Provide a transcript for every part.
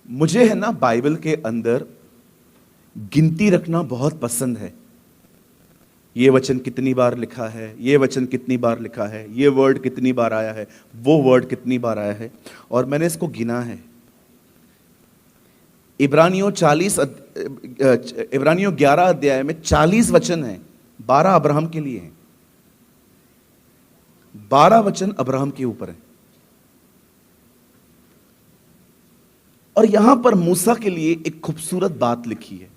मुझे है ना बाइबल के अंदर गिनती रखना बहुत पसंद है। ये वचन कितनी बार लिखा है, ये वचन कितनी बार लिखा है, ये वर्ड कितनी बार आया है, वो वर्ड कितनी बार आया है, और मैंने इसको गिना है। इब्रानियों 11 अध्याय में 40 वचन हैं। 12 अब्राहम के लिए हैं, 12 वचन अब्राहम के ऊपर है। और यहां पर मूसा के लिए एक खूबसूरत बात लिखी है।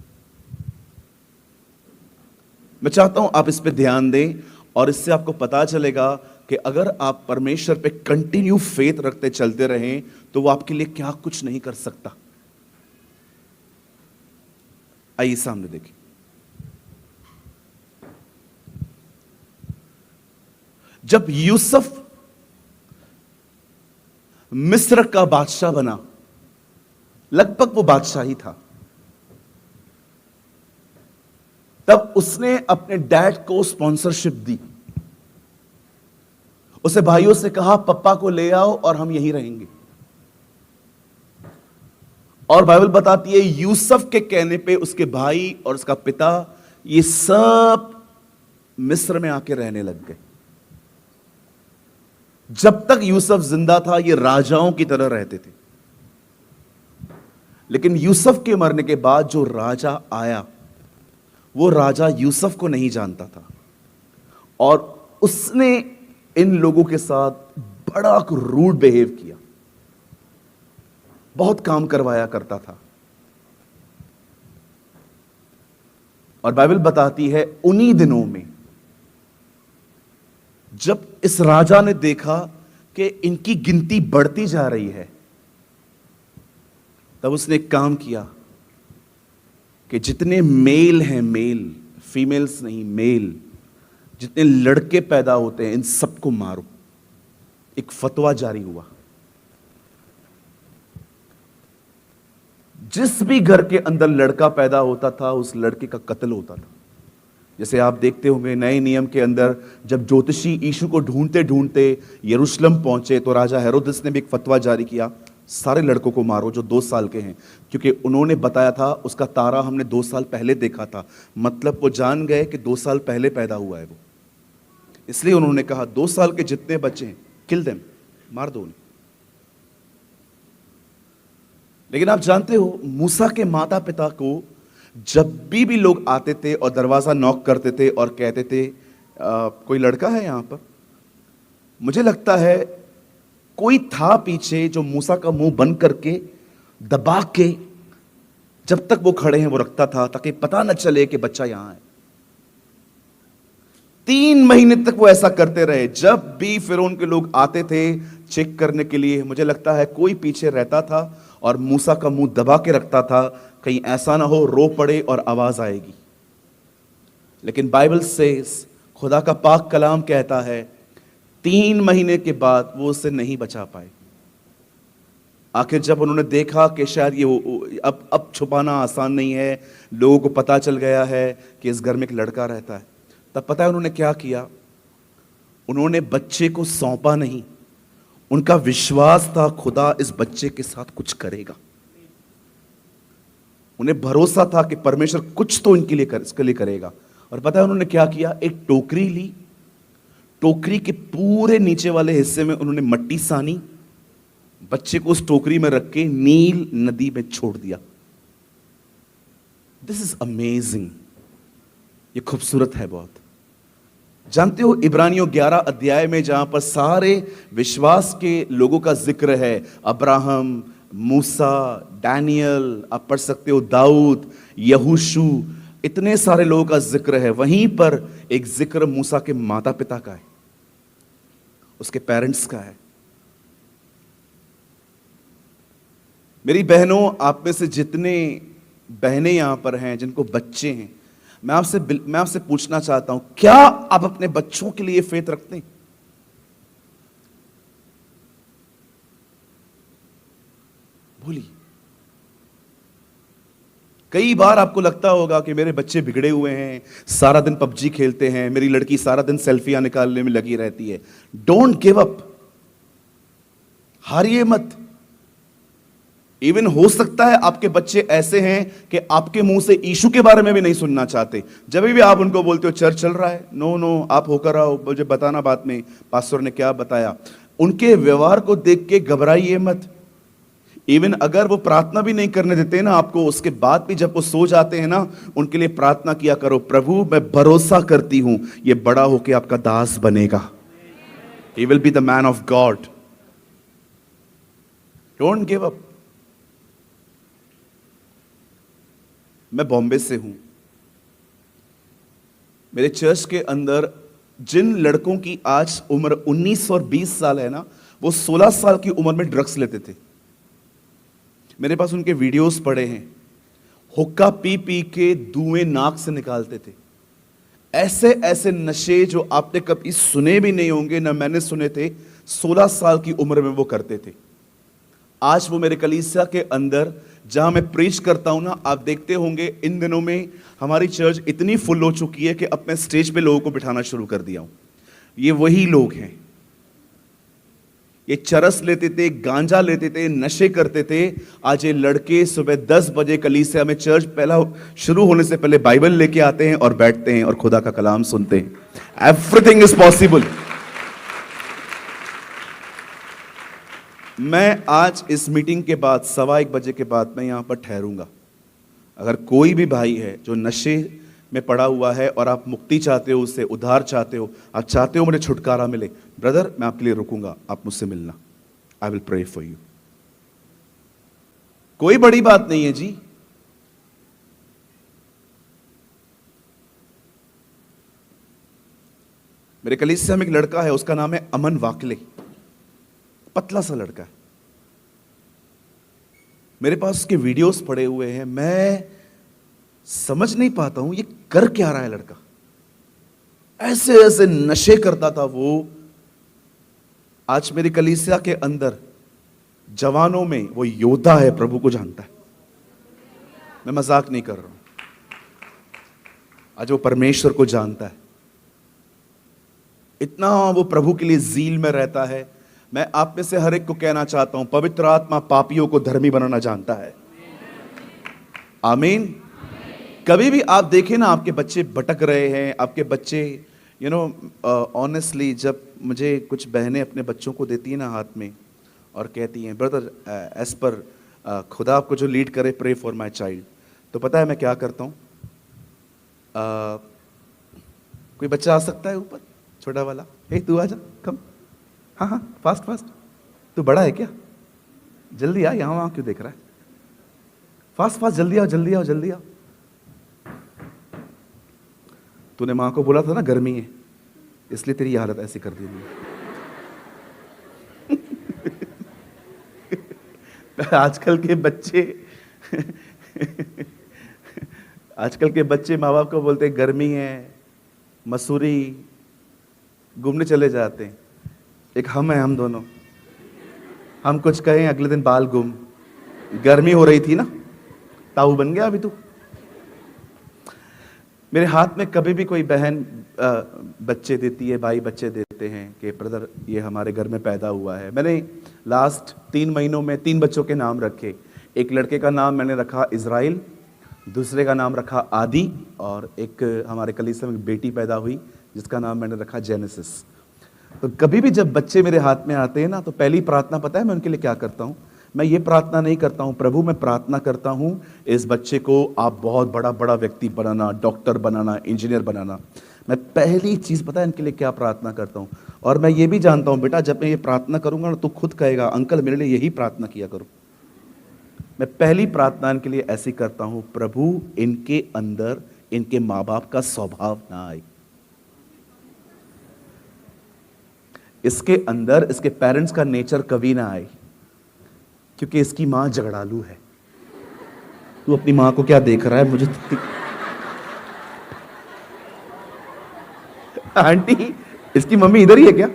मैं चाहता हूं आप इस पे ध्यान दें, और इससे आपको पता चलेगा कि अगर आप परमेश्वर पे कंटिन्यू फेथ रखते चलते रहें तो वो आपके लिए क्या कुछ नहीं कर सकता। आइए सामने देखिए। जब यूसुफ मिस्र का बादशाह बना, लगभग वो बादशाह ही था, तब उसने अपने डैड को स्पॉन्सरशिप दी। उसे भाइयों से कहा पप्पा को ले आओ और हम यहीं रहेंगे। और बाइबल बताती है यूसुफ के कहने पे उसके भाई और उसका पिता ये सब मिस्र में आके रहने लग गए। जब तक यूसुफ जिंदा था ये राजाओं की तरह रहते थे, लेकिन यूसुफ के मरने के बाद जो राजा आया वो राजा यूसुफ को नहीं जानता था, और उसने इन लोगों के साथ बड़ा रूड बिहेव किया, बहुत काम करवाया करता था। और बाइबल बताती है उन्हीं दिनों में जब इस राजा ने देखा कि इनकी गिनती बढ़ती जा रही है, तब उसने एक काम किया कि जितने मेल हैं, मेल, फीमेल्स नहीं, मेल, जितने लड़के पैदा होते हैं इन सबको मारो। एक फतवा जारी हुआ। जिस भी घर के अंदर लड़का पैदा होता था उस लड़के का कत्ल होता था। जैसे आप देखते होंगे नए नियम के अंदर जब ज्योतिषी यीशु को ढूंढते ढूंढते यरूशलेम पहुंचे तो राजा हेरोदेस ने भी एक फतवा जारी किया, सारे लड़कों को मारो जो 2 साल के हैं, क्योंकि उन्होंने बताया था उसका तारा हमने 2 साल पहले देखा था। मतलब वो जान गए कि 2 साल पहले पैदा हुआ है वो, इसलिए उन्होंने कहा 2 साल के जितने बच्चे हैं किल देम, मार दो उन्हें। लेकिन आप जानते हो मूसा के माता पिता को जब भी लोग आते थे और दरवाजा नॉक करते थे और कहते थे कोई लड़का है यहां पर, मुझे लगता है कोई था पीछे जो मूसा का मुंह बंद करके दबा के जब तक वो खड़े हैं वो रखता था, ताकि पता न चले कि बच्चा यहां है। 3 महीने तक वो ऐसा करते रहे। जब भी फिरौन के लोग आते थे चेक करने के लिए, मुझे लगता है कोई पीछे रहता था और मूसा का मुंह दबा के रखता था, कहीं ऐसा ना हो रो पड़े और आवाज आएगी। लेकिन बाइबल से खुदा का पाक कलाम कहता है 3 महीने के बाद वो उसे नहीं बचा पाए। आखिर जब उन्होंने देखा कि शायद ये अब छुपाना आसान नहीं है, लोगों को पता चल गया है कि इस घर में एक लड़का रहता है, तब पता है उन्होंने क्या किया? उन्होंने बच्चे को सौंपा नहीं। उनका विश्वास था खुदा इस बच्चे के साथ कुछ करेगा। उन्हें भरोसा था कि परमेश्वर कुछ तो इसके लिए करेगा। और पता है उन्होंने क्या किया? एक टोकरी ली, टोकरी के पूरे नीचे वाले हिस्से में उन्होंने मट्टी सानी, बच्चे को उस टोकरी में रख के नील नदी में छोड़ दिया। This is amazing. ये खूबसूरत है बहुत। जानते हो इब्रानियों 11 अध्याय में जहां पर सारे विश्वास के लोगों का जिक्र है, अब्राहम, मूसा, डैनियल, आप पढ़ सकते हो दाऊद, यहोशू, इतने सारे लोगों का जिक्र है, वहीं पर एक जिक्र मूसा के माता पिता का है, उसके पेरेंट्स का है। मेरी बहनों, आप में से जितने बहनें यहां पर हैं जिनको बच्चे हैं, मैं आपसे पूछना चाहता हूं, क्या आप अपने बच्चों के लिए फेथ रखते हैं? बोलिए। कई बार आपको लगता होगा कि मेरे बच्चे बिगड़े हुए हैं, सारा दिन पबजी खेलते हैं, मेरी लड़की सारा दिन सेल्फियां निकालने में लगी रहती है। डोंट गिव अप, हारिए मत। इवन हो सकता है आपके बच्चे ऐसे हैं कि आपके मुंह से यीशु के बारे में भी नहीं सुनना चाहते। जब भी आप उनको बोलते हो चर्च चल रहा है, नो नो आप होकर आओ, मुझे बताना बाद में पास्टर ने क्या बताया, उनके व्यवहार को देख के घबराइए मत। इवन अगर वो प्रार्थना भी नहीं करने देते ना आपको, उसके बाद भी जब वो सो जाते हैं ना, उनके लिए प्रार्थना किया करो, प्रभु मैं भरोसा करती हूं ये बड़ा होके आपका दास बनेगा, he will be the man of God. Don't give up. मैं बॉम्बे से हूं। मेरे चर्च के अंदर जिन लड़कों की आज उम्र 19 और 20 साल है ना, वो 16 साल की उम्र में ड्रग्स लेते थे। मेरे पास उनके वीडियोस पड़े हैं। हुक्का पी पी के धुएं नाक से निकालते थे। ऐसे ऐसे नशे जो आपने कभी सुने भी नहीं होंगे, ना मैंने सुने थे, 16 साल की उम्र में वो करते थे। आज वो मेरे कलीसिया के अंदर जहां मैं प्रीच करता हूं ना, आप देखते होंगे इन दिनों में हमारी चर्च इतनी फुल हो चुकी है कि अब मैं स्टेज पे लोगों को बिठाना शुरू कर दिया हूं। ये वही लोग हैं, ये चरस लेते थे, गांजा लेते थे, नशे करते थे। आज ये लड़के सुबह 10 बजे कलीसिया में चर्च पहला शुरू होने से पहले बाइबल लेके आते हैं और बैठते हैं और खुदा का कलाम सुनते हैं। Everything is possible. मैं आज इस मीटिंग के बाद 1:15 बजे के बाद मैं यहां पर ठहरूंगा। अगर कोई भी भाई है जो नशे में पड़ा हुआ है और आप मुक्ति चाहते हो, उससे उद्धार चाहते हो, आप चाहते हो मुझे छुटकारा मिले, ब्रदर मैं आपके लिए रुकूंगा, आप मुझसे मिलना। I will pray for you. कोई बड़ी बात नहीं है जी। मेरे कलीसिया में एक लड़का है, उसका नाम है अमन वाकले, पतला सा लड़का है। मेरे पास उसके वीडियोस पड़े हुए हैं। मैं समझ नहीं पाता हूं ये कर क्या रहा है लड़का। ऐसे ऐसे नशे करता था वो। आज मेरी कलीसिया के अंदर जवानों में वो योद्धा है, प्रभु को जानता है। मैं मजाक नहीं कर रहा हूं। आज वो परमेश्वर को जानता है, इतना वो प्रभु के लिए जील में रहता है। मैं आप में से हर एक को कहना चाहता हूं, पवित्र आत्मा पापियों को धर्मी बनाना जानता है। आमीन। कभी भी आप देखें ना, आपके बच्चे भटक रहे हैं, आपके बच्चे ऑनेस्टली, जब मुझे कुछ बहनें अपने बच्चों को देती हैं ना हाथ में और कहती हैं ब्रदर एज पर खुदा आपको जो लीड करे, प्रे फॉर माय चाइल्ड, तो पता है मैं क्या करता हूँ? कोई बच्चा आ सकता है ऊपर, छोटा वाला, हे तू आ जा, कम, हाँ हाँ फास्ट फास्ट, तू बड़ा है क्या? जल्दी आ, यहाँ वहाँ क्यों देख रहा है? फास्ट फास्ट, जल्दी आओ जल्दी आओ जल्दी आओ। तूने माँ को बोला था ना गर्मी है, इसलिए तेरी हालत ऐसी कर दी। आजकल के बच्चे माँ बाप को बोलते हैं गर्मी है, मसूरी घूमने चले जाते हैं। एक हम है, हम दोनों, हम कुछ कहें अगले दिन बाल गुम। गर्मी हो रही थी ना, ताऊ बन गया अभी तू। मेरे हाथ में कभी भी कोई बहन बच्चे देती है, भाई बच्चे देते हैं कि ब्रदर ये हमारे घर में पैदा हुआ है। मैंने लास्ट 3 महीनों में 3 बच्चों के नाम रखे। एक लड़के का नाम मैंने रखा इज़राइल, दूसरे का नाम रखा आदि, और एक हमारे कलीसिया में बेटी पैदा हुई जिसका नाम मैंने रखा जेनेसिस। तो कभी भी जब बच्चे मेरे हाथ में आते हैं ना, तो पहली प्रार्थना पता है मैं उनके लिए क्या करता हूँ? मैं ये प्रार्थना नहीं करता हूँ, प्रभु मैं प्रार्थना करता हूँ इस बच्चे को आप बहुत बड़ा व्यक्ति बनाना, डॉक्टर बनाना, इंजीनियर बनाना। मैं पहली चीज़ पता है इनके लिए क्या प्रार्थना करता हूँ? और मैं ये भी जानता हूँ बेटा, जब मैं ये प्रार्थना करूँगा ना, तो खुद कहेगा अंकल मेरे लिए यही प्रार्थना किया करो। मैं पहली प्रार्थना इनके लिए ऐसी करता हूँ, प्रभु इनके अंदर इनके माँ बाप का स्वभाव ना आए, इसके अंदर इसके पेरेंट्स का नेचर कभी ना आए, क्योंकि इसकी मां झगड़ालू है। तू अपनी मां को क्या देख रहा है? मुझे आंटी, इसकी मम्मी इधर ही है क्या?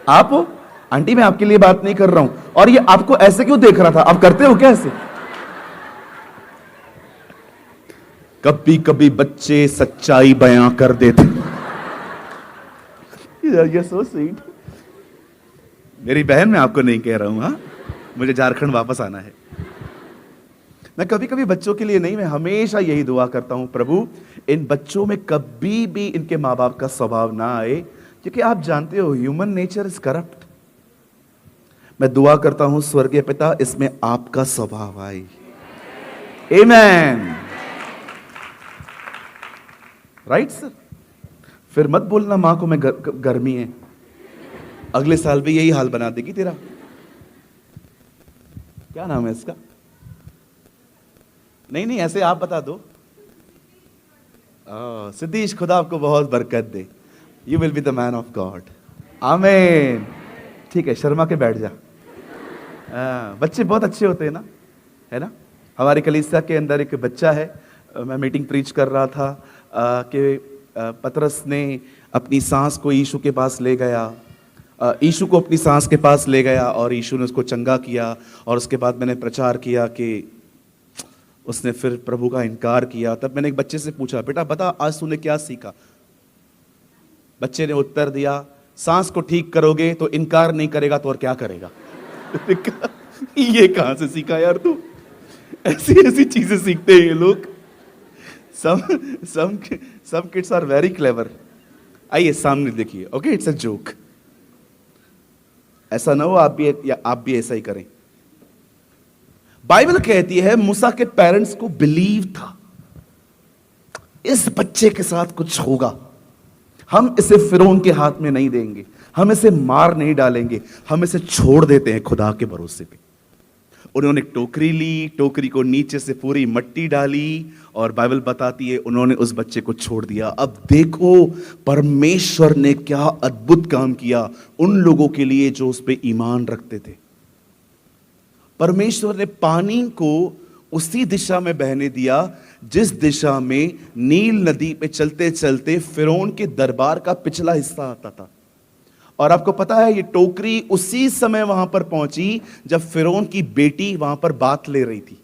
आप हो? आंटी मैं आपके लिए बात नहीं कर रहा हूं। और ये आपको ऐसे क्यों देख रहा था? आप करते हो क्या ऐसे? कभी कभी बच्चे सच्चाई बयां कर देते। ये सो स्वीट। मेरी बहन, मैं आपको नहीं कह रहा हूं, हाँ मुझे झारखंड वापस आना है। मैं कभी कभी बच्चों के लिए नहीं, मैं हमेशा यही दुआ करता हूं, प्रभु इन बच्चों में कभी भी इनके माँ बाप का स्वभाव ना आए, क्योंकि आप जानते हो ह्यूमन नेचर इज करप्ट। मैं दुआ करता हूं स्वर्गीय पिता, इसमें आपका स्वभाव आए। आमेन। Right sir. फिर मत बोलना मां को मैं गर्मी है, अगले साल भी यही हाल बना देगी तेरा। क्या नाम है इसका? नहीं ऐसे आप बता दो। सिद्धीश, खुदा आपको बहुत बरकत दे। You will be the man of God. आमीन। ठीक है, शर्मा के बैठ जा। बच्चे बहुत अच्छे होते हैं ना, है ना। हमारी कलीसिया के अंदर एक बच्चा है, मैं मीटिंग प्रीच कर रहा था कि पतरस ने अपनी सांस को यीशु के पास ले गया, यीशु को अपनी सांस के पास ले गया और यीशु ने उसको चंगा किया। और उसके बाद मैंने प्रचार किया कि उसने फिर प्रभु का इनकार किया। तब मैंने एक बच्चे से पूछा, बेटा बता आज तूने क्या सीखा? बच्चे ने उत्तर दिया, सांस को ठीक करोगे तो इनकार नहीं करेगा तो और क्या करेगा। ये कहां से सीखा यार तू? ऐसी चीजें सीखते हैं ये लोग। some kids are very clever। आइए सामने देखिए। Okay, it's a joke. ऐसा ना हो आप भी ऐसा ही करें। बाइबल कहती है मूसा के पेरेंट्स को बिलीव था इस बच्चे के साथ कुछ होगा, हम इसे फिरौन के हाथ में नहीं देंगे, हम इसे मार नहीं डालेंगे, हम इसे छोड़ देते हैं खुदा के भरोसे पे। उन्होंने टोकरी ली, टोकरी को नीचे से पूरी मिट्टी डाली और बाइबल बताती है उन्होंने उस बच्चे को छोड़ दिया। अब देखो परमेश्वर ने क्या अद्भुत काम किया उन लोगों के लिए जो उस पे ईमान रखते थे। परमेश्वर ने पानी को उसी दिशा में बहने दिया जिस दिशा में नील नदी पे चलते चलते फिरौन के दरबार का पिछला हिस्सा आता था। और आपको पता है ये टोकरी उसी समय वहां पर पहुंची जब फिरौन की बेटी वहां पर बात ले रही थी,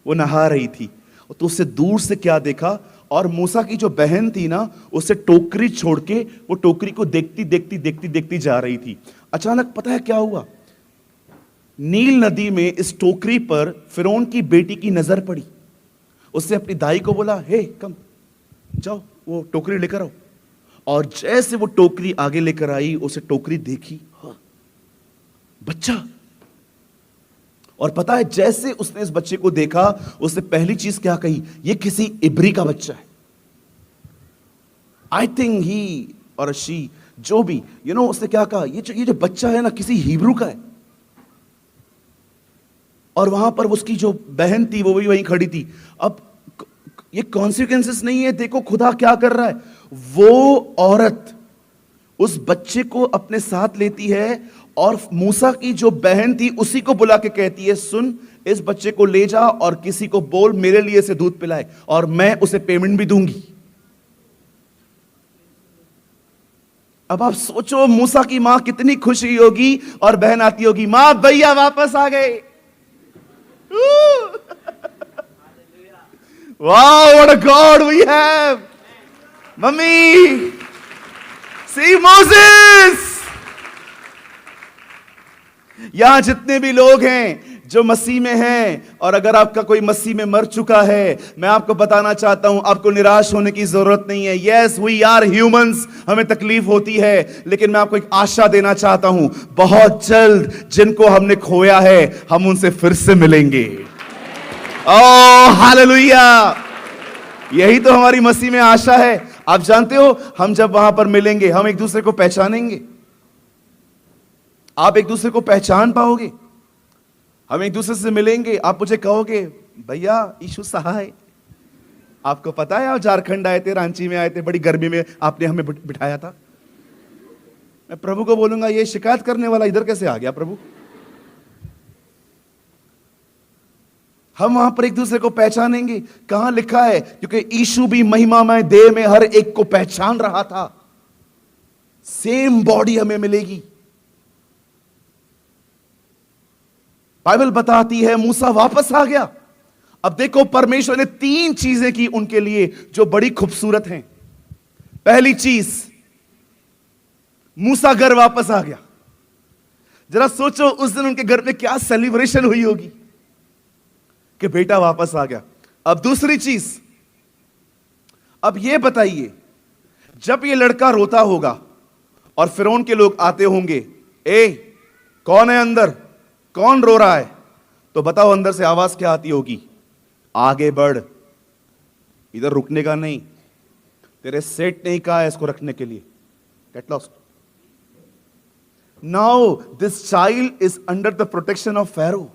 वो नहा रही थी। तो उससे दूर से क्या देखा, और मूसा की जो बहन थी ना उसे टोकरी छोड़ के वो टोकरी को देखती देखती देखती देखती जा रही थी। अचानक पता है क्या हुआ, नील नदी में इस टोकरी पर फिरौन की बेटी की नजर पड़ी। उसने अपनी दाई को बोला, हे कम जाओ वो टोकरी लेकर आओ। और जैसे वो टोकरी आगे लेकर आई, उसे टोकरी देखी, हाँ, बच्चा। और पता है जैसे उसने इस बच्चे को देखा उसने पहली चीज क्या कही, ये किसी इब्री का बच्चा है। आई थिंक ही और शी, जो भी उसने क्या कहा, ये जो बच्चा है ना किसी हिब्रू का है। और वहां पर उसकी जो बहन थी वो भी वहीं खड़ी थी। अब ये कॉन्सिक्वेंसेस नहीं है, देखो खुदा क्या कर रहा है। वो औरत उस बच्चे को अपने साथ लेती है और मूसा की जो बहन थी उसी को बुला के कहती है, सुन इस बच्चे को ले जा और किसी को बोल मेरे लिए से दूध पिलाए और मैं उसे पेमेंट भी दूंगी। अब आप सोचो मूसा की मां कितनी खुश हुई होगी और बहन आती होगी, मां भैया वापस आ गए। Wow, what a God we have! Mummy, see Moses! यहां जितने भी लोग हैं जो मसीह में हैं, और अगर आपका कोई मसीह में मर चुका है, मैं आपको बताना चाहता हूं आपको निराश होने की जरूरत नहीं है। Yes, we are humans, हमें तकलीफ होती है, लेकिन मैं आपको एक आशा देना चाहता हूं, बहुत जल्द जिनको हमने खोया है हम उनसे फिर से मिलेंगे। Oh hallelujah! यही तो हमारी मसीह में आशा है। आप जानते हो हम जब वहां पर मिलेंगे हम एक दूसरे को पहचानेंगे। आप एक दूसरे को पहचान पाओगे, हम एक दूसरे से मिलेंगे, आप मुझे कहोगे भैया यीशु सहाय। आपको पता है आप झारखंड आए थे, रांची में आए थे, बड़ी गर्मी में आपने हमें बिठाया था। मैं प्रभु को बोलूंगा ये शिकायत करने वाला इधर कैसे आ गया प्रभु। हम वहां पर एक दूसरे को पहचानेंगे। कहां लिखा है, क्योंकि यीशु भी महिमामय देह में हर एक को पहचान रहा था। सेम बॉडी हमें मिलेगी। बाइबल बताती है मूसा वापस आ गया। अब देखो परमेश्वर ने 3 चीजें की उनके लिए जो बड़ी खूबसूरत हैं। पहली चीज, मूसा घर वापस आ गया। जरा सोचो उस दिन उनके घर में क्या सेलिब्रेशन हुई होगी। कि बेटा वापस आ गया। अब दूसरी चीज, अब ये बताइए, जब ये लड़का रोता होगा और फिरौन के लोग आते होंगे, ए कौन है अंदर, कौन रो रहा है, तो बताओ अंदर से आवाज क्या आती होगी? आगे बढ़, इधर रुकने का नहीं, तेरे सेठ नहीं कहा है इसको रखने के लिए, get lost. Now this child is under the protection of Pharaoh.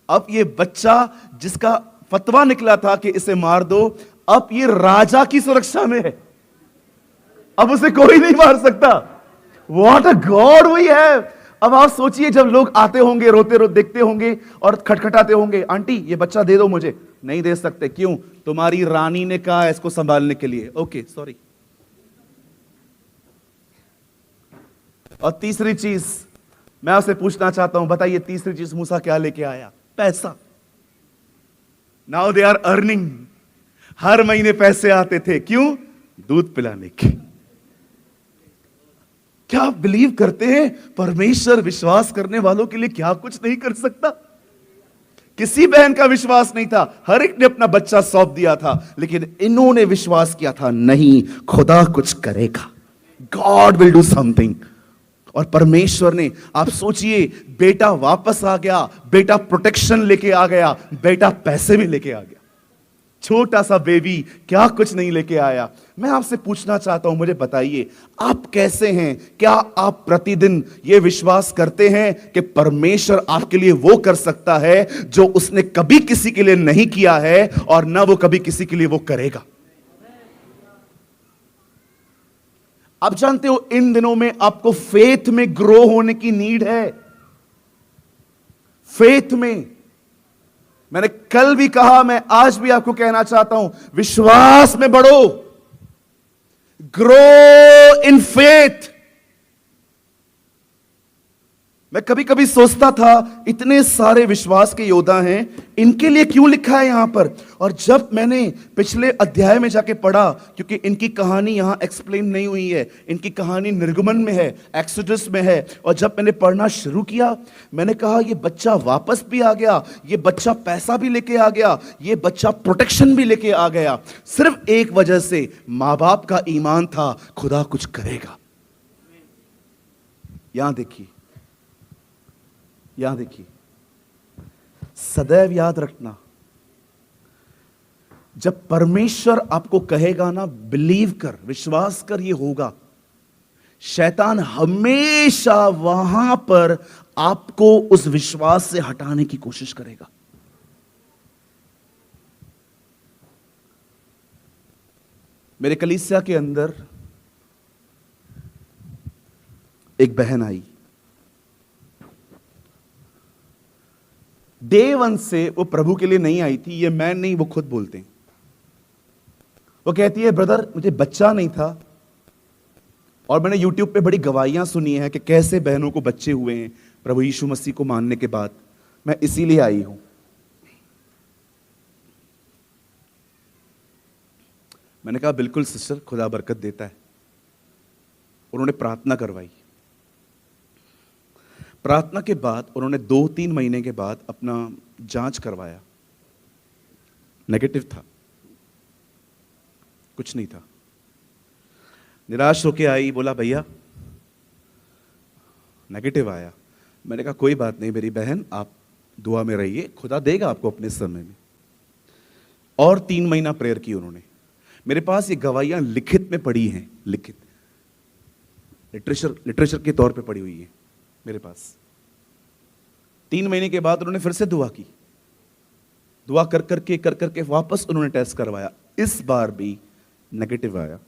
अब ये बच्चा जिसका फतवा निकला था कि इसे मार दो, अब ये राजा की सुरक्षा में है, अब उसे कोई नहीं मार सकता। What a God we have. अब आप सोचिए, जब लोग आते होंगे, रोते रोते देखते होंगे और खटखटाते होंगे, आंटी ये बच्चा दे दो मुझे, नहीं दे सकते, क्यों? तुम्हारी रानी ने कहा इसको संभालने के लिए। Okay sorry. और तीसरी चीज मैं आपसे पूछना चाहता हूं, बताइए तीसरी चीज मूसा क्या लेके आया? पैसा। नाउ दे आर अर्निंग, हर महीने पैसे आते थे, क्यों? दूध पिलाने के। क्या आप बिलीव करते हैं परमेश्वर विश्वास करने वालों के लिए क्या कुछ नहीं कर सकता? किसी बहन का विश्वास नहीं था, हर एक ने अपना बच्चा सौंप दिया था, लेकिन इन्होंने विश्वास किया था, नहीं खुदा कुछ करेगा, गॉड विल डू समथिंग। और परमेश्वर ने, आप सोचिए, बेटा वापस आ गया, बेटा प्रोटेक्शन लेके आ गया, बेटा पैसे भी लेके आ गया। छोटा सा बेबी क्या कुछ नहीं लेके आया। मैं आपसे पूछना चाहता हूं, मुझे बताइए आप कैसे हैं? क्या आप प्रतिदिन यह विश्वास करते हैं कि परमेश्वर आपके लिए वो कर सकता है जो उसने कभी किसी के लिए नहीं किया है और ना वो कभी किसी के लिए वो करेगा? आप जानते हो इन दिनों में आपको फेथ में ग्रो होने की नीड है। फेथ में, मैंने कल भी कहा, मैं आज भी आपको कहना चाहता हूं, विश्वास में बढ़ो, ग्रो इन फेथ। मैं कभी कभी सोचता था, इतने सारे विश्वास के योद्धा हैं, इनके लिए क्यों लिखा है यहां पर? और जब मैंने पिछले अध्याय में जाके पढ़ा, क्योंकि इनकी कहानी यहां एक्सप्लेन नहीं हुई है, इनकी कहानी निर्गमन में है, एक्सोडस में है, और जब मैंने पढ़ना शुरू किया, मैंने कहा ये बच्चा वापस भी आ गया, ये बच्चा पैसा भी लेके आ गया, ये बच्चा प्रोटेक्शन भी लेके आ गया, सिर्फ एक वजह से, मां बाप का ईमान था, खुदा कुछ करेगा। यहां देखिए, यहां देखिए, सदैव याद रखना, जब परमेश्वर आपको कहेगा ना, बिलीव कर, विश्वास कर, ये होगा, शैतान हमेशा वहां पर आपको उस विश्वास से हटाने की कोशिश करेगा। मेरे कलीसिया के अंदर एक बहन आई, डे वन से वो प्रभु के लिए नहीं आई थी, ये मैं नहीं, वो खुद बोलते हैं। वो कहती है, ब्रदर मुझे बच्चा नहीं था, और मैंने यूट्यूब पे बड़ी गवाहियां सुनी हैं कि कैसे बहनों को बच्चे हुए हैं प्रभु यीशु मसीह को मानने के बाद, मैं इसीलिए आई हूं। मैंने कहा बिल्कुल सिस्टर, खुदा बरकत देता है। उन्होंने प्रार्थना करवाई, प्रार्थना के बाद उन्होंने 2-3 महीने के बाद अपना जांच करवाया, नेगेटिव था, कुछ नहीं था। निराश होके आई, बोला भैया नेगेटिव आया। मैंने कहा कोई बात नहीं मेरी बहन, आप दुआ में रहिए, खुदा देगा आपको अपने समय में। और 3 महीना प्रेयर की उन्होंने। मेरे पास ये गवाहियां लिखित में पड़ी हैं, लिखित लिटरेचर के तौर पे पड़ी हुई है मेरे पास। 3 महीने के बाद उन्होंने फिर से दुआ की, दुआ कर करके वापस उन्होंने टेस्ट करवाया, इस बार भी नेगेटिव आया।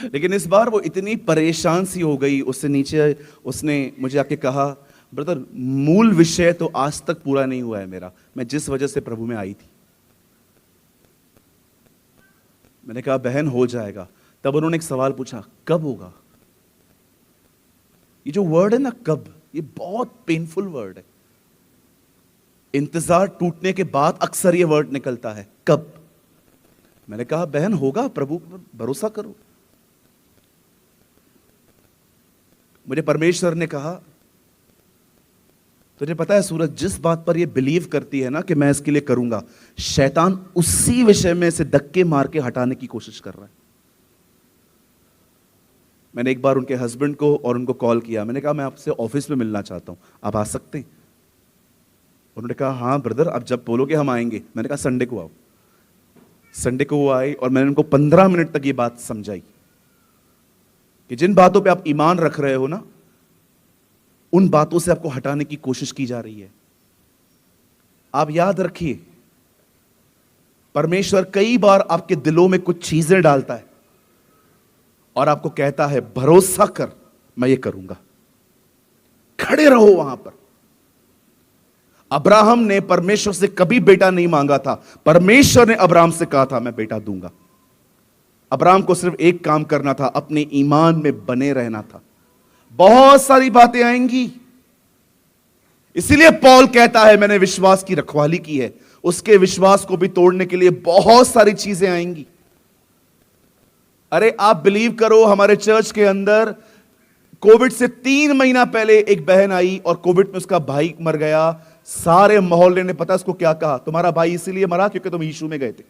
लेकिन इस बार वो इतनी परेशान सी हो गई, उससे नीचे उसने मुझे आके कहा, ब्रदर मूल विषय तो आज तक पूरा नहीं हुआ है मेरा, मैं जिस वजह से प्रभु में आई थी। मैंने कहा बहन हो जाएगा। तब उन्होंने एक सवाल पूछा, कब होगा? ये जो वर्ड है ना कब, ये बहुत पेनफुल वर्ड है। इंतजार टूटने के बाद अक्सर ये वर्ड निकलता है, कब। मैंने कहा बहन होगा, प्रभु पर भरोसा करो। मुझे परमेश्वर ने कहा तुझे पता है सूरज, जिस बात पर ये बिलीव करती है ना कि मैं इसके लिए करूंगा, शैतान उसी विषय में से धक्के मार के हटाने की कोशिश कर रहा है। मैंने एक बार उनके हस्बैंड को और उनको कॉल किया, मैंने कहा मैं आपसे ऑफिस में मिलना चाहता हूं, आप आ सकते हैं? उन्होंने कहा हाँ ब्रदर, आप जब बोलोगे हम आएंगे। मैंने कहा संडे को आओ। संडे को वो आए और मैंने उनको 15 मिनट तक ये बात समझाई कि जिन बातों पे आप ईमान रख रहे हो ना, उन बातों से आपको हटाने की कोशिश की जा रही है। आप याद रखिए, परमेश्वर कई बार आपके दिलों में कुछ चीजें डालता है और आपको कहता है भरोसा कर, मैं ये करूंगा। खड़े रहो वहां पर। अब्राहम ने परमेश्वर से कभी बेटा नहीं मांगा था, परमेश्वर ने अब्राहम से कहा था मैं बेटा दूंगा। अब्राहम को सिर्फ एक काम करना था, अपने ईमान में बने रहना था। बहुत सारी बातें आएंगी, इसीलिए पौल कहता है मैंने विश्वास की रखवाली की है। उसके विश्वास को भी तोड़ने के लिए बहुत सारी चीजें आएंगी। अरे आप बिलीव करो, हमारे चर्च के अंदर कोविड से 3 महीना पहले एक बहन आई और कोविड में उसका भाई मर गया। सारे मोहल्ले ने पता उसको क्या कहा, तुम्हारा भाई इसीलिए मरा क्योंकि तुम यीशु में गए थे।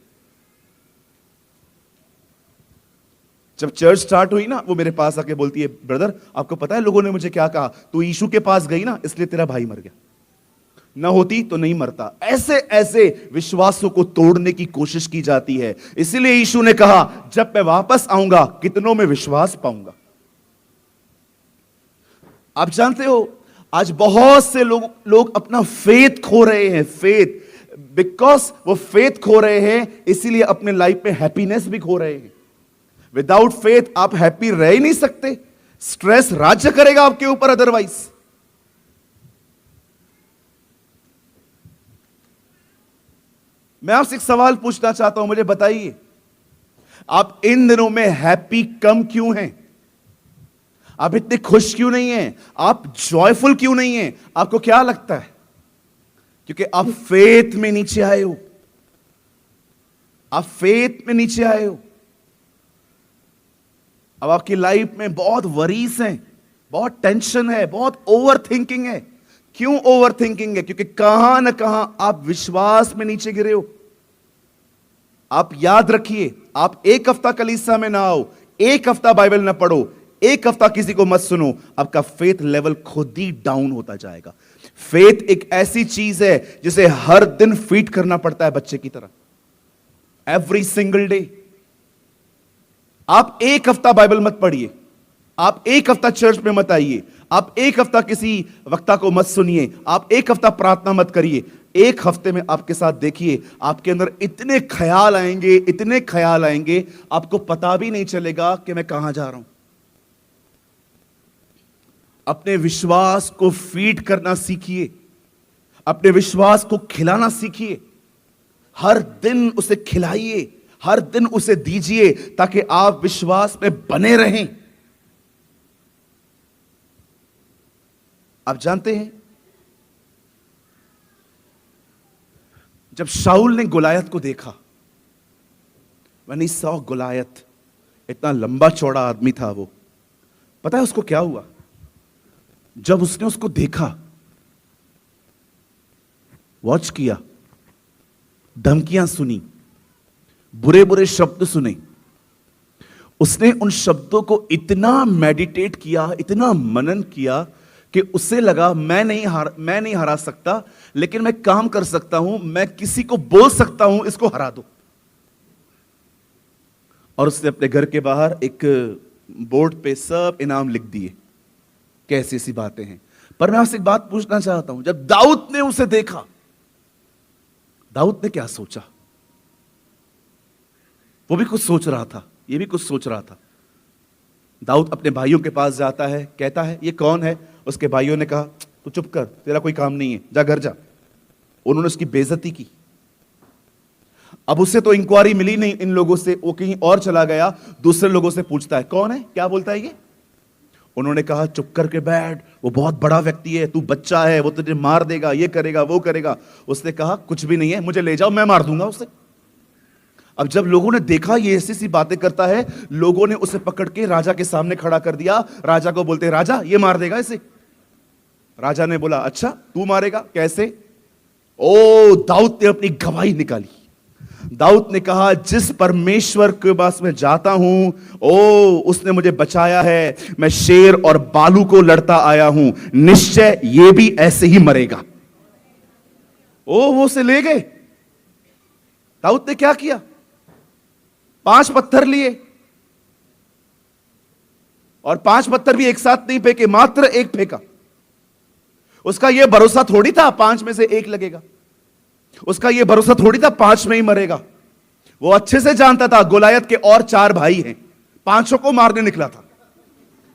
जब चर्च स्टार्ट हुई ना, वो मेरे पास आके बोलती है ब्रदर आपको पता है लोगों ने मुझे क्या कहा, तू यीशु के पास गई ना इसलिए तेरा भाई मर गया, ना होती तो नहीं मरता। ऐसे ऐसे विश्वासों को तोड़ने की कोशिश की जाती है। इसीलिए यीशु ने कहा जब मैं वापस आऊंगा कितनों में विश्वास पाऊंगा। आप जानते हो आज बहुत से लोग अपना फेथ खो रहे हैं। फेथ, बिकॉज वो फेथ खो रहे हैं इसीलिए अपने लाइफ में हैप्पीनेस भी खो रहे हैं। विदाउट फेथ आप हैप्पी रह ही नहीं सकते, स्ट्रेस राज्य करेगा आपके ऊपर अदरवाइज। मैं आपसे एक सवाल पूछना चाहता हूं, मुझे बताइए आप इन दिनों में हैप्पी कम क्यों हैं? आप इतने खुश क्यों नहीं हैं? आप जॉयफुल क्यों नहीं हैं? आपको क्या लगता है? क्योंकि आप फेथ में नीचे आए हो। आप फेथ में नीचे आए हो। अब आपकी लाइफ में बहुत वरीज हैं, बहुत टेंशन है, बहुत ओवर थिंकिंग है। क्यों ओवर थिंकिंग है? क्योंकि कहां ना कहां आप विश्वास में नीचे गिरे हो। आप याद रखिए, आप एक हफ्ता कलीसिया में ना आओ, एक हफ्ता बाइबल ना पढ़ो, एक हफ्ता किसी को मत सुनो, आपका फेथ लेवल खुद ही डाउन होता जाएगा। फेथ एक ऐसी चीज है जिसे हर दिन फीड करना पड़ता है बच्चे की तरह, एवरी सिंगल डे। आप एक हफ्ता बाइबल मत पढ़िए, आप एक हफ्ता चर्च में मत आइए, आप एक हफ्ता किसी वक्ता को मत सुनिए, आप एक हफ्ता प्रार्थना मत करिए। एक हफ्ते में आपके साथ देखिए आपके अंदर इतने ख्याल आएंगे, इतने ख्याल आएंगे, आपको पता भी नहीं चलेगा कि मैं कहां जा रहा हूं। अपने विश्वास को फीड करना सीखिए, अपने विश्वास को खिलाना सीखिए। हर दिन उसे खिलाइए, हर दिन उसे दीजिए ताकि आप विश्वास में बने रहें। आप जानते हैं जब शाऊल ने गोलायत को देखा, when he saw गोलायत, इतना लंबा चौड़ा आदमी था वो, पता है उसको क्या हुआ? जब उसने उसको देखा, वॉच किया, धमकियां सुनी, बुरे बुरे शब्द सुने, उसने उन शब्दों को इतना मेडिटेट किया, इतना मनन किया कि उसे लगा मैं नहीं हरा सकता, लेकिन मैं काम कर सकता हूं, मैं किसी को बोल सकता हूं इसको हरा दो। और उसने अपने घर के बाहर एक बोर्ड पे सब इनाम लिख दिए। कैसी ऐसी बातें हैं। पर मैं आपसे एक बात पूछना चाहता हूं, जब दाऊद ने उसे देखा, दाऊद ने क्या सोचा? वो भी कुछ सोच रहा था, ये भी कुछ सोच रहा था। दाऊद अपने भाइयों के पास जाता है, कहता है ये कौन है? उसके भाइयों ने कहा तू चुप कर, तेरा कोई काम नहीं है, जा घर जा। उन्होंने उसकी बेइज्जती की। अब उसे तो इंक्वायरी मिली नहीं इन लोगों से, वो कहीं और चला गया, दूसरे लोगों से पूछता है कौन है, क्या बोलता है ये? उन्होंने कहा चुप करके बैठ, वो बहुत बड़ा व्यक्ति है, तू बच्चा है, वो तुझे मार देगा, ये करेगा वो करेगा। उसने कहा कुछ भी नहीं है, मुझे ले जाओ, मैं मार दूंगा उसे। अब जब लोगों ने देखा ये ऐसी सी बातें करता है, लोगों ने उसे पकड़ के राजा के सामने खड़ा कर दिया। राजा को बोलते राजा ये मार देगा इसे। राजा ने बोला, अच्छा तू मारेगा, कैसे? ओ, दाऊद ने अपनी गवाही निकाली। दाऊद ने कहा, जिस परमेश्वर के पास मैं जाता हूं, ओ उसने मुझे बचाया है। मैं शेर और बालू को लड़ता आया हूं, निश्चय ये भी ऐसे ही मरेगा। ओ, वो उसे ले गए। दाऊद ने क्या किया? 5 पत्थर लिए, और 5 पत्थर भी एक साथ नहीं फेंके, मात्र एक फेंका। उसका यह भरोसा थोड़ी था 5 में से 1 लगेगा। उसका यह भरोसा थोड़ी था 5 में ही मरेगा। वो अच्छे से जानता था गोलायत के और 4 भाई हैं, 5 को मारने निकला था।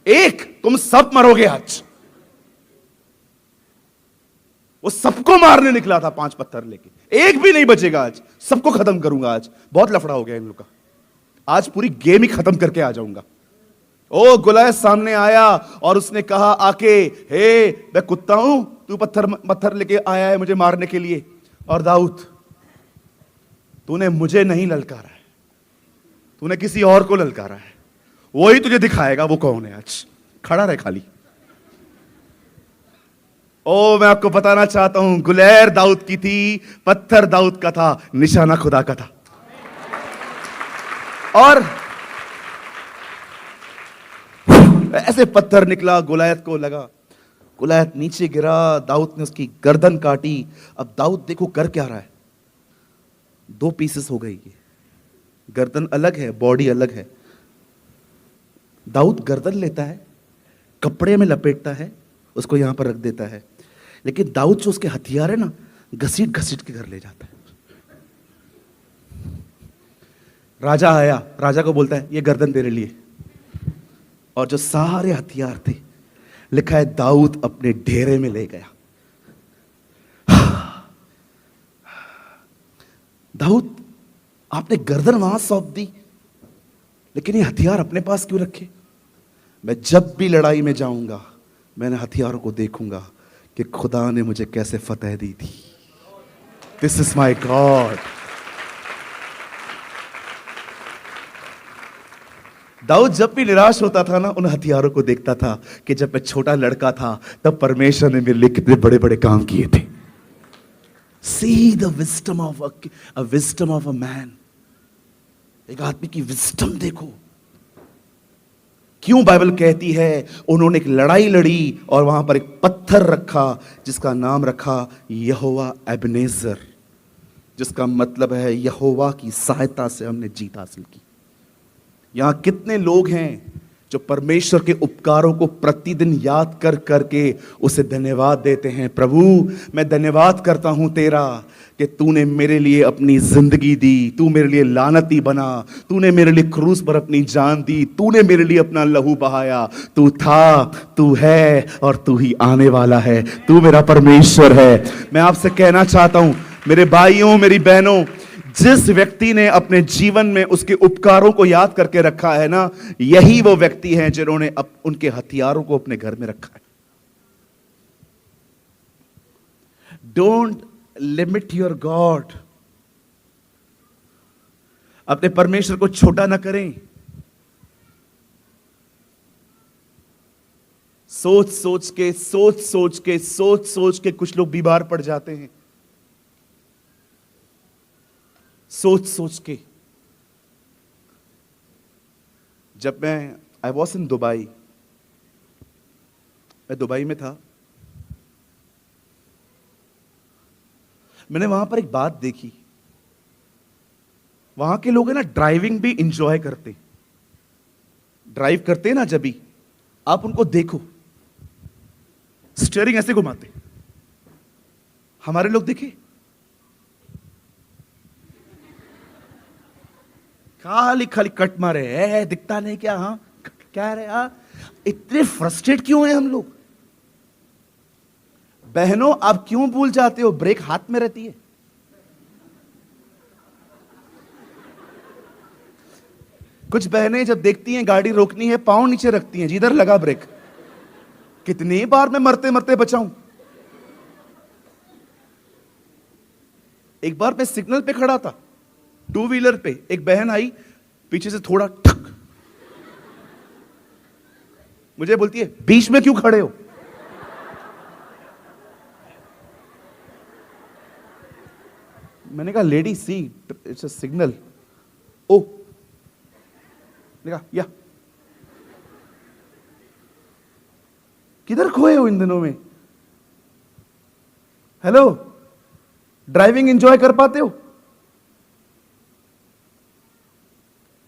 1, तुम सब मरोगे आज। वो सबको मारने निकला था 5 पत्थर लेके। 1 भी नहीं बचेगा आज, सबको खत्म करूंगा आज। बहुत लफड़ा हो गया इन लोग का, आज पूरी गेम ही खत्म करके आ जाऊंगा। ओ, गोलायत सामने आया और उसने कहा आके, हे मैं कुत्ता हूं, तू पत्थर लेके आया है मुझे मारने के लिए। और दाऊद, तूने मुझे नहीं ललकारा है, तूने किसी और को ललकारा है। वही तुझे दिखाएगा वो कौन है। आज खड़ा रहे खाली। ओ, मैं आपको बताना चाहता हूं, गुलैर दाऊद की थी, पत्थर दाऊद का था, निशाना खुदा का था। और ऐसे पत्थर निकला, गोलायत को लगा, गोलायत नीचे गिरा, दाऊद ने उसकी गर्दन काटी। अब दाऊद देखो कर क्या रहा है, 2 पीसेस हो गई। गर्दन अलग है, बॉडी अलग है। दाऊद गर्दन लेता है, कपड़े में लपेटता है, उसको यहां पर रख देता है। लेकिन दाऊद जो उसके हथियार है ना, घसीट घसीट के घर ले जाता है। राजा आया, राजा को बोलता है, ये गर्दन तेरे लिए। और जो सारे हथियार थे, लिखा है दाऊद अपने डेरे में ले गया। दाऊद, आपने गर्दन वहां सौंप दी, लेकिन ये हथियार अपने पास क्यों रखे? मैं जब भी लड़ाई में जाऊंगा, मैंने हथियारों को देखूंगा कि खुदा ने मुझे कैसे फतेह दी थी। This is my God. Dawood जब भी निराश होता था ना, उन हथियारों को देखता था कि जब मैं छोटा लड़का था तब परमेश्वर ने मेरे लिए कितने बड़े बड़े काम किए थे। See the wisdom of a man. एक आदमी की विस्डम देखो। क्यों बाइबल कहती है उन्होंने एक लड़ाई लड़ी और वहां पर एक पत्थर रखा जिसका नाम रखा यहोवा एबनेजर, जिसका मतलब है यहोवा की सहायता से हमने जीत हासिल की। यहां कितने लोग हैं जो परमेश्वर के उपकारों को प्रतिदिन याद कर करके उसे धन्यवाद देते हैं। प्रभु, मैं धन्यवाद करता हूं तेरा कि तूने मेरे लिए अपनी जिंदगी दी, तू मेरे लिए लानती बना, तूने मेरे लिए क्रूस पर अपनी जान दी, तूने मेरे लिए अपना लहू बहाया। तू था, तू है और तू ही आने वाला है। तू मेरा परमेश्वर है। मैं आपसे कहना चाहता हूं मेरे भाइयों, मेरी बहनों, जिस व्यक्ति ने अपने जीवन में उसके उपकारों को याद करके रखा है ना, यही वो व्यक्ति हैं जिन्होंने उनके हथियारों को अपने घर में रखा है। Don't limit your God. अपने परमेश्वर को छोटा ना करें। सोच सोच के कुछ लोग बीमार पड़ जाते हैं। सोच के। जब आई वॉज इन दुबई, मैं दुबई में था, मैंने वहां पर एक बात देखी। वहां के लोग है ना, ड्राइविंग भी इंजॉय करते। ड्राइव करते हैं ना, जब भी आप उनको देखो, स्टीयरिंग ऐसे घुमाते। हमारे लोग देखे खाली खाली कट मारे, दिखता नहीं क्या? हाँ, क्या है हाँ? इतने फ्रस्ट्रेट क्यों हैं हम लोग? बहनों, आप क्यों भूल जाते हो ब्रेक हाथ में रहती है? कुछ बहनें जब देखती हैं गाड़ी रोकनी है, पांव नीचे रखती हैं, जिधर लगा ब्रेक। कितनी बार मैं मरते मरते बचाऊं। एक बार मैं सिग्नल पे खड़ा था, 2 व्हीलर पे, एक बहन आई पीछे से, थोड़ा ठक, मुझे बोलती है बीच में क्यों खड़े हो? मैंने कहा lady see, it's a signal. ओ, देखा या किधर खोए हो इन दिनों में? हेलो, ड्राइविंग एंजॉय कर पाते हो?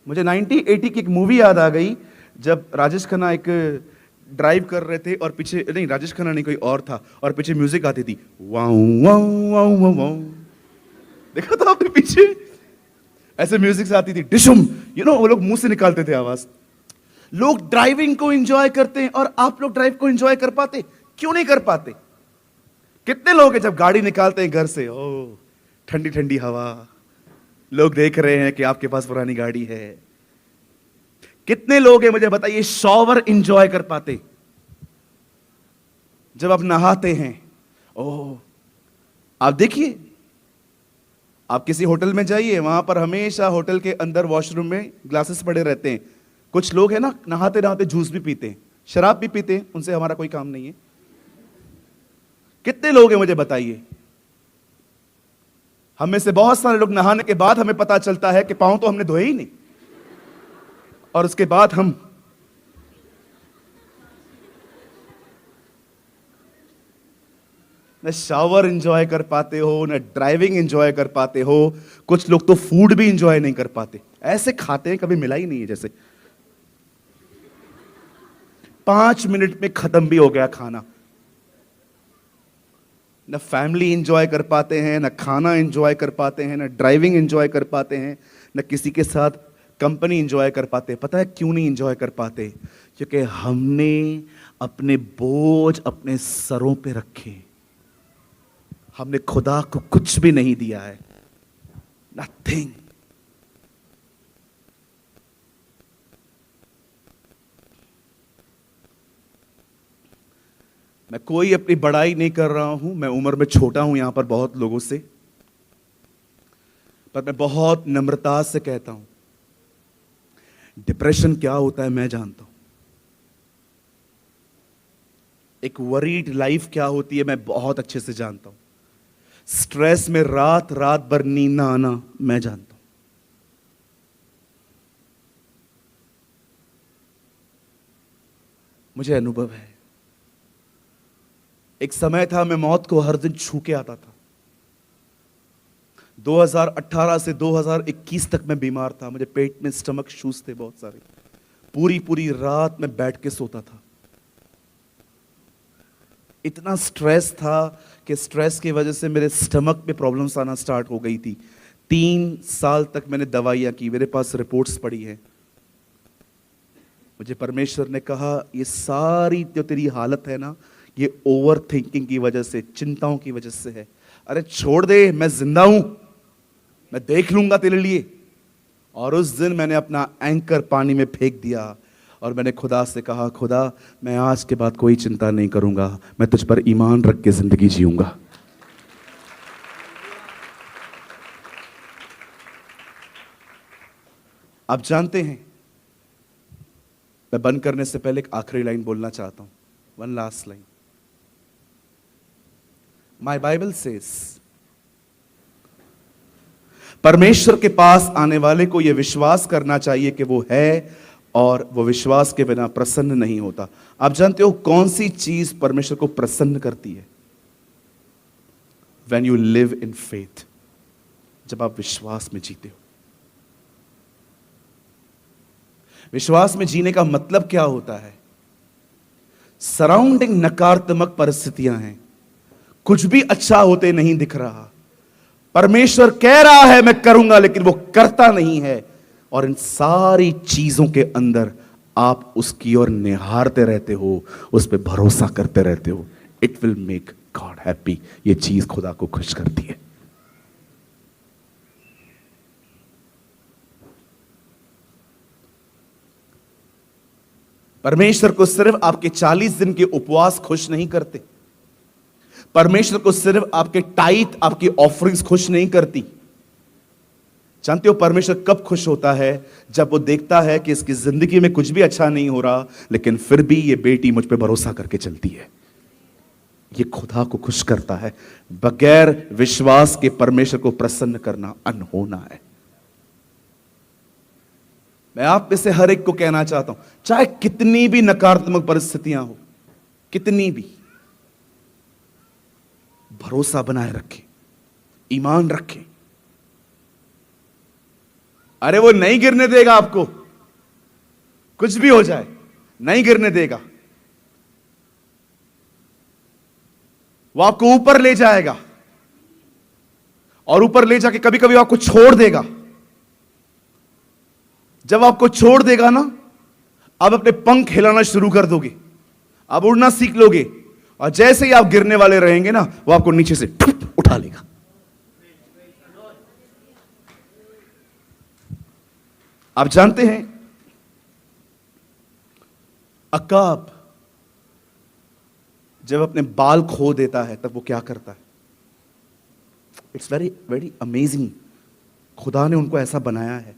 मुझे 90-80 की एक मूवी याद आ गई, जब राजेश खन्ना एक ड्राइव कर रहे थे और पीछे, नहीं राजेश खन्ना नहीं कोई और था, और पीछे म्यूजिक आती थी, वाऊ वाऊ वाऊ वाऊ वाऊ। देखा था आपने पीछे? ऐसे म्यूजिक से आती थी, डिशुम, वो लोग मुंह से निकालते थे आवाज। लोग ड्राइविंग को एंजॉय करते हैं, और आप लोग ड्राइव को एंजॉय कर पाते? क्यों नहीं कर पाते? कितने लोग हैं जब गाड़ी निकालते हैं घर से, ओ ठंडी ठंडी हवा, लोग देख रहे हैं कि आपके पास पुरानी गाड़ी है। कितने लोग हैं मुझे बताइए शॉवर एंजॉय कर पाते? जब आप नहाते हैं, ओह, आप देखिए, आप किसी होटल में जाइए, वहां पर हमेशा होटल के अंदर वॉशरूम में ग्लासेस पड़े रहते हैं। कुछ लोग हैं ना, नहाते नहाते जूस भी पीते हैं, शराब भी पीते हैं, उनसे हमारा कोई काम नहीं है। कितने लोग हैं मुझे बताइए? हम में से बहुत सारे लोग नहाने के बाद हमें पता चलता है कि पांव तो हमने धोए ही नहीं, और उसके बाद हम न शावर एंजॉय कर पाते हो, न ड्राइविंग एंजॉय कर पाते हो। कुछ लोग तो फूड भी एंजॉय नहीं कर पाते, ऐसे खाते हैं कभी मिला ही नहीं है, जैसे 5 मिनट में खत्म भी हो गया खाना। न फैमिली एंजॉय कर पाते हैं, न खाना एंजॉय कर पाते हैं, न ड्राइविंग एंजॉय कर पाते हैं, न किसी के साथ कंपनी एंजॉय कर पाते। पता है क्यों नहीं एंजॉय कर पाते? क्योंकि हमने अपने बोझ अपने सरों पे रखे, हमने खुदा को कुछ भी नहीं दिया है, नथिंग। मैं कोई अपनी बड़ाई नहीं कर रहा हूं, मैं उम्र में छोटा हूं यहां पर बहुत लोगों से, पर मैं बहुत नम्रता से कहता हूं, डिप्रेशन क्या होता है मैं जानता हूं, एक वरीड लाइफ क्या होती है मैं बहुत अच्छे से जानता हूं, स्ट्रेस में रात रात भर नींद ना आना मैं जानता हूं। मुझे अनुभव है। एक समय था मैं मौत को हर दिन छू के आता था। 2018 से 2021 तक मैं बीमार था, मुझे पेट में स्टमक इश्यूज थे बहुत सारे, पूरी पूरी रात मैं बैठ के सोता था। इतना स्ट्रेस था कि स्ट्रेस की वजह से मेरे स्टमक में प्रॉब्लम्स आना स्टार्ट हो गई थी। 3 साल तक मैंने दवाइयां की, मेरे पास रिपोर्ट्स पड़ी हैं। मुझे परमेश्वर ने कहा ये सारी जो तेरी हालत है ना, ये ओवर थिंकिंग की वजह से, चिंताओं की वजह से है। अरे छोड़ दे, मैं जिंदा हूं, मैं देख लूंगा तेरे लिए। और उस दिन मैंने अपना एंकर पानी में फेंक दिया और मैंने खुदा से कहा, खुदा मैं आज के बाद कोई चिंता नहीं करूंगा, मैं तुझ पर ईमान रख के जिंदगी जीऊंगा। आप जानते हैं, मैं बंद करने से पहले एक आखिरी लाइन बोलना चाहता हूं, one last line. My Bible says, परमेश्वर के पास आने वाले को यह विश्वास करना चाहिए कि वो है, और वो विश्वास के बिना प्रसन्न नहीं होता। आप जानते हो कौन सी चीज परमेश्वर को प्रसन्न करती है? When you live in faith, जब आप विश्वास में जीते हो। विश्वास में जीने का मतलब क्या होता है? सराउंडिंग नकारात्मक परिस्थितियां हैं, कुछ भी अच्छा होते नहीं दिख रहा, परमेश्वर कह रहा है मैं करूंगा, लेकिन वो करता नहीं है, और इन सारी चीजों के अंदर आप उसकी ओर निहारते रहते हो, उस पर भरोसा करते रहते हो। It will make God happy. ये चीज खुदा को खुश करती है। परमेश्वर को सिर्फ आपके 40 दिन के उपवास खुश नहीं करते, परमेश्वर को सिर्फ आपके टाइट, आपकी ऑफरिंग्स खुश नहीं करती। जानते हो परमेश्वर कब खुश होता है? जब वो देखता है कि इसकी जिंदगी में कुछ भी अच्छा नहीं हो रहा, लेकिन फिर भी ये बेटी मुझ पे भरोसा करके चलती है, ये खुदा को खुश करता है। बगैर विश्वास के परमेश्वर को प्रसन्न करना अनहोना है। मैं आप में से हर एक को कहना चाहता हूं, चाहे कितनी भी नकारात्मक परिस्थितियां हो, कितनी भी, भरोसा बनाए रखें, ईमान रखें। अरे वो नहीं गिरने देगा आपको, कुछ भी हो जाए नहीं गिरने देगा। वो आपको ऊपर ले जाएगा और ऊपर ले जाके कभी कभी आपको छोड़ देगा। जब आपको छोड़ देगा ना, आप अपने पंख हिलाना शुरू कर दोगे, आप उड़ना सीख लोगे, और जैसे ही आप गिरने वाले रहेंगे ना, वो आपको नीचे से उठा लेगा। आप जानते हैं अकाब जब अपने बाल खो देता है तब वो क्या करता है? It's very very amazing. खुदा ने उनको ऐसा बनाया है।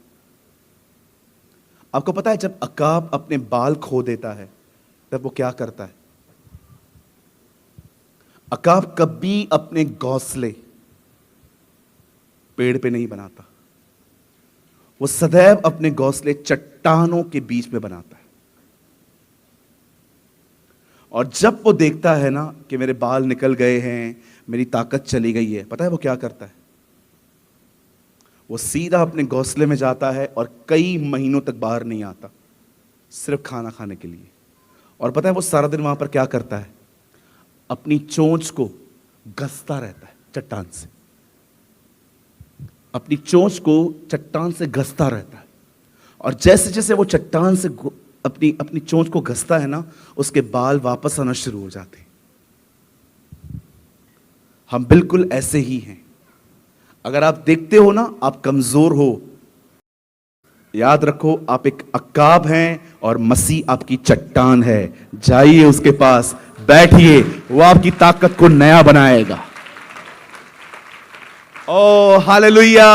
आपको पता है जब अकाब अपने बाल खो देता है तब वो क्या करता है? अकाब कभी अपने घोंसले पेड़ पे नहीं बनाता, वो सदैव अपने घोंसले चट्टानों के बीच में बनाता है। और जब वो देखता है ना कि मेरे बाल निकल गए हैं, मेरी ताकत चली गई है, पता है वो क्या करता है? वो सीधा अपने घोंसले में जाता है और कई महीनों तक बाहर नहीं आता, सिर्फ खाना खाने के लिए। और पता है वो सारा दिन वहां पर क्या करता है? अपनी चोंच को घसता रहता है चट्टान से, अपनी चोंच को चट्टान से घसता रहता है। और जैसे जैसे वो चट्टान से अपनी चोंच को घसता है ना, उसके बाल वापस आना शुरू हो जाते हैं। हम बिल्कुल ऐसे ही हैं। अगर आप देखते हो ना आप कमजोर हो, याद रखो आप एक अकाब हैं और मसीह आपकी चट्टान है। जाइए उसके पास, बैठिए, वो आपकी ताकत को नया बनाएगा। ओ हालेलुया।